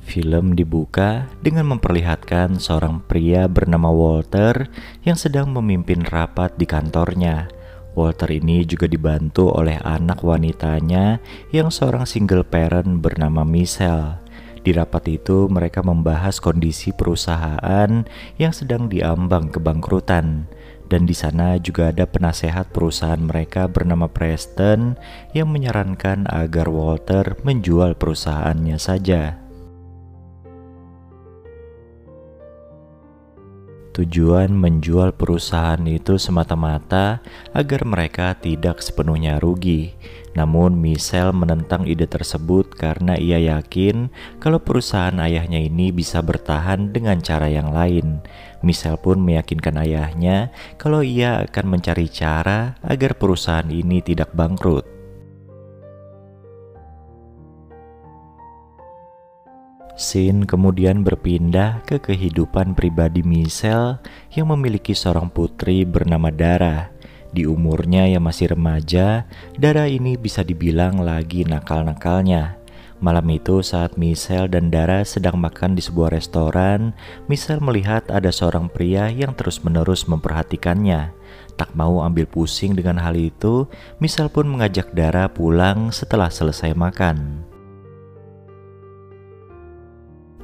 Film dibuka dengan memperlihatkan seorang pria bernama Walter yang sedang memimpin rapat di kantornya. Walter ini juga dibantu oleh anak wanitanya yang seorang single parent bernama Michelle. Di rapat itu mereka membahas kondisi perusahaan yang sedang diambang kebangkrutan. Dan di sana juga ada penasehat perusahaan mereka bernama Preston yang menyarankan agar Walter menjual perusahaannya saja. Tujuan menjual perusahaan itu semata-mata agar mereka tidak sepenuhnya rugi. Namun Michelle menentang ide tersebut karena ia yakin kalau perusahaan ayahnya ini bisa bertahan dengan cara yang lain. Michelle pun meyakinkan ayahnya kalau ia akan mencari cara agar perusahaan ini tidak bangkrut. Scene kemudian berpindah ke kehidupan pribadi Michelle yang memiliki seorang putri bernama Dara. Di umurnya yang masih remaja, Dara ini bisa dibilang lagi nakal-nakalnya. Malam itu saat Michelle dan Dara sedang makan di sebuah restoran, Michelle melihat ada seorang pria yang terus-menerus memperhatikannya. Tak mau ambil pusing dengan hal itu, Michelle pun mengajak Dara pulang setelah selesai makan.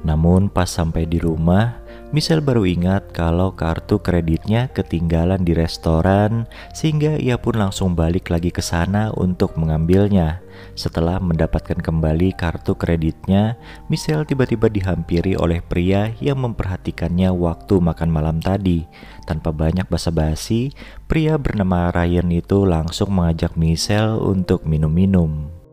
Namun pas sampai di rumah, Michelle baru ingat kalau kartu kreditnya ketinggalan di restoran sehingga ia pun langsung balik lagi ke sana untuk mengambilnya. Setelah mendapatkan kembali kartu kreditnya, Michelle tiba-tiba dihampiri oleh pria yang memperhatikannya waktu makan malam tadi. Tanpa banyak basa-basi, pria bernama Ryan itu langsung mengajak Michelle untuk minum-minum.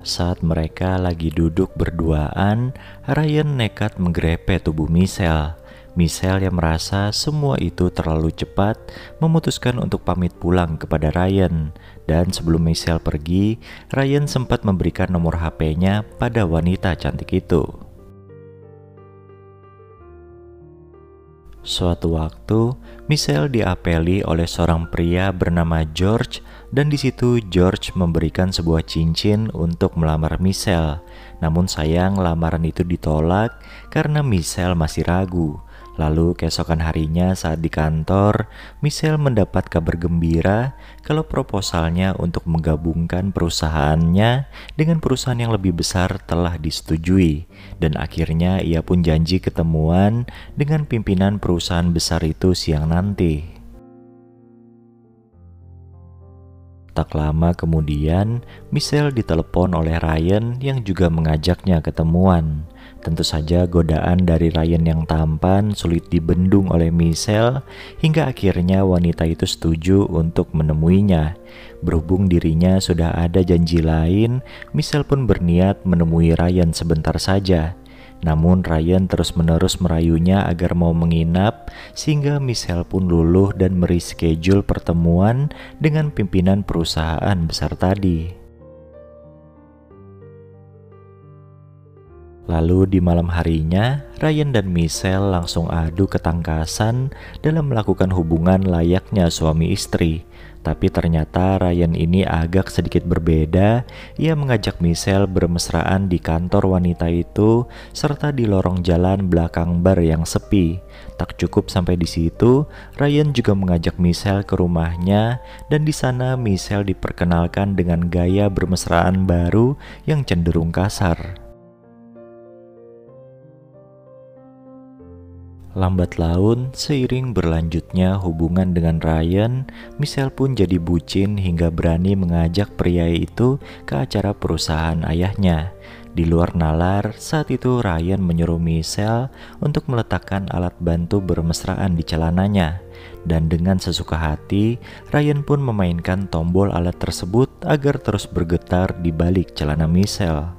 Saat mereka lagi duduk berduaan, Ryan nekat menggerepe tubuh Michelle. Michelle yang merasa semua itu terlalu cepat, memutuskan untuk pamit pulang kepada Ryan. Dan sebelum Michelle pergi, Ryan sempat memberikan nomor HP-nya pada wanita cantik itu. Suatu waktu, Michelle diapeli oleh seorang pria bernama George, dan di situ George memberikan sebuah cincin untuk melamar Michelle. Namun sayang lamaran itu ditolak karena Michelle masih ragu. Lalu keesokan harinya saat di kantor, Michelle mendapat kabar gembira kalau proposalnya untuk menggabungkan perusahaannya dengan perusahaan yang lebih besar telah disetujui. Dan akhirnya ia pun janji ketemuan dengan pimpinan perusahaan besar itu siang nanti. Tak lama kemudian, Michelle ditelepon oleh Ryan yang juga mengajaknya ketemuan. Tentu saja godaan dari Ryan yang tampan sulit dibendung oleh Michelle hingga akhirnya wanita itu setuju untuk menemuinya. Berhubung dirinya sudah ada janji lain, Michelle pun berniat menemui Ryan sebentar saja. Namun Ryan terus-menerus merayunya agar mau menginap sehingga Michelle pun luluh dan mereschedule pertemuan dengan pimpinan perusahaan besar tadi. Lalu di malam harinya, Ryan dan Michelle langsung adu ketangkasan dalam melakukan hubungan layaknya suami istri. Tapi ternyata Ryan ini agak sedikit berbeda. Ia mengajak Michelle bermesraan di kantor wanita itu serta di lorong jalan belakang bar yang sepi. Tak cukup sampai di situ, Ryan juga mengajak Michelle ke rumahnya dan di sana Michelle diperkenalkan dengan gaya bermesraan baru yang cenderung kasar. Lambat laun, seiring berlanjutnya hubungan dengan Ryan, Michelle pun jadi bucin hingga berani mengajak pria itu ke acara perusahaan ayahnya. Di luar nalar, saat itu Ryan menyuruh Michelle untuk meletakkan alat bantu bermesraan di celananya. Dan dengan sesuka hati, Ryan pun memainkan tombol alat tersebut agar terus bergetar di balik celana Michelle.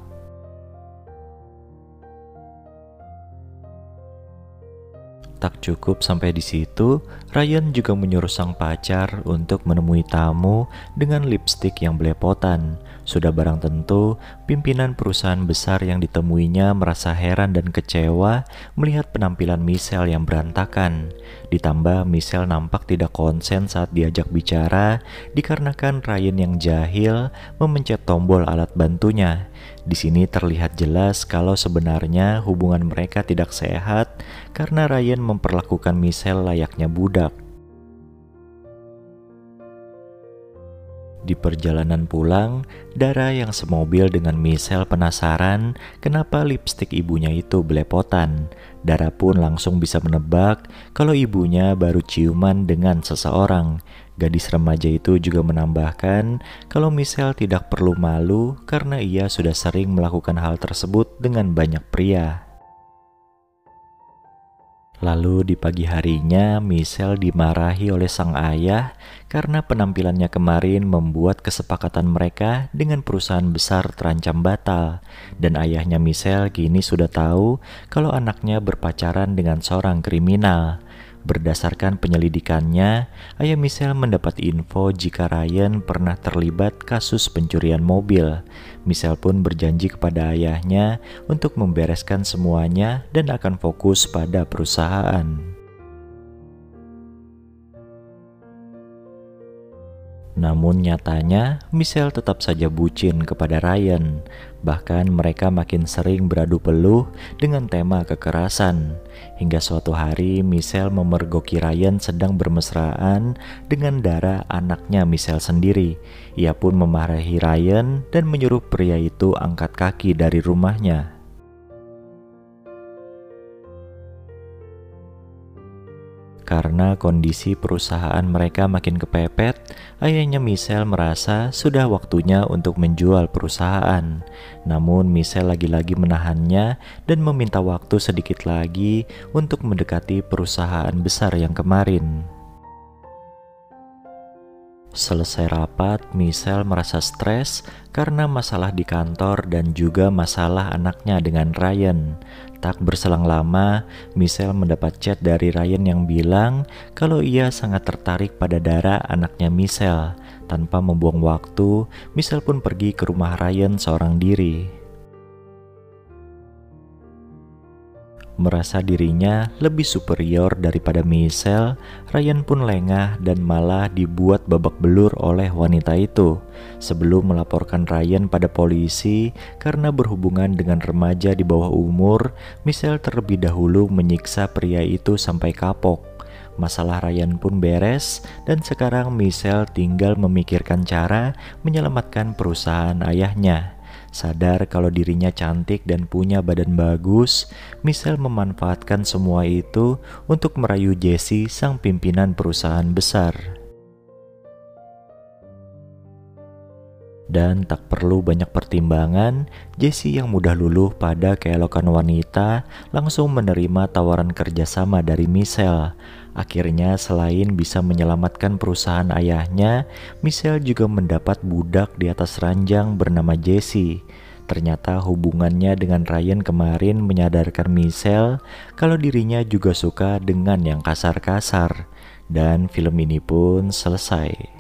Tak cukup sampai di situ, Ryan juga menyuruh sang pacar untuk menemui tamu dengan lipstik yang belepotan. Sudah barang tentu, pimpinan perusahaan besar yang ditemuinya merasa heran dan kecewa melihat penampilan Michelle yang berantakan. Ditambah Michelle nampak tidak konsen saat diajak bicara dikarenakan Ryan yang jahil memencet tombol alat bantunya. Di sini terlihat jelas kalau sebenarnya hubungan mereka tidak sehat karena Ryan memperlakukan Michelle layaknya budak. Di perjalanan pulang, Dara yang semobil dengan Michelle penasaran kenapa lipstik ibunya itu belepotan. Dara pun langsung bisa menebak kalau ibunya baru ciuman dengan seseorang. Gadis remaja itu juga menambahkan kalau Michelle tidak perlu malu karena ia sudah sering melakukan hal tersebut dengan banyak pria. Lalu di pagi harinya, Michelle dimarahi oleh sang ayah karena penampilannya kemarin membuat kesepakatan mereka dengan perusahaan besar terancam batal. Dan ayahnya Michelle kini sudah tahu kalau anaknya berpacaran dengan seorang kriminal. Berdasarkan penyelidikannya, ayah Michelle mendapat info jika Ryan pernah terlibat kasus pencurian mobil. Michelle pun berjanji kepada ayahnya untuk membereskan semuanya dan akan fokus pada perusahaan. Namun nyatanya, Michelle tetap saja bucin kepada Ryan. Bahkan mereka makin sering beradu peluh dengan tema kekerasan. Hingga suatu hari, Michelle memergoki Ryan sedang bermesraan dengan Dara, anaknya Michelle sendiri. Ia pun memarahi Ryan dan menyuruh pria itu angkat kaki dari rumahnya. Karena kondisi perusahaan mereka makin kepepet, ayahnya Michelle merasa sudah waktunya untuk menjual perusahaan. Namun Michelle lagi-lagi menahannya dan meminta waktu sedikit lagi untuk mendekati perusahaan besar yang kemarin. Selesai rapat, Michelle merasa stres karena masalah di kantor dan juga masalah anaknya dengan Ryan. Tak berselang lama, Michelle mendapat chat dari Ryan yang bilang kalau ia sangat tertarik pada Dara, anaknya Michelle. Tanpa membuang waktu, Michelle pun pergi ke rumah Ryan seorang diri. Merasa dirinya lebih superior daripada Michelle, Ryan pun lengah dan malah dibuat babak belur oleh wanita itu. Sebelum melaporkan Ryan pada polisi karena berhubungan dengan remaja di bawah umur, Michelle terlebih dahulu menyiksa pria itu sampai kapok. Masalah Ryan pun beres dan sekarang Michelle tinggal memikirkan cara menyelamatkan perusahaan ayahnya. Sadar kalau dirinya cantik dan punya badan bagus, Michelle memanfaatkan semua itu untuk merayu Jesse, sang pimpinan perusahaan besar. Dan tak perlu banyak pertimbangan, Jesse yang mudah luluh pada keelokan wanita langsung menerima tawaran kerjasama dari Michelle. Akhirnya selain bisa menyelamatkan perusahaan ayahnya, Michelle juga mendapat budak di atas ranjang bernama Jesse. Ternyata hubungannya dengan Ryan kemarin menyadarkan Michelle kalau dirinya juga suka dengan yang kasar-kasar. Dan film ini pun selesai.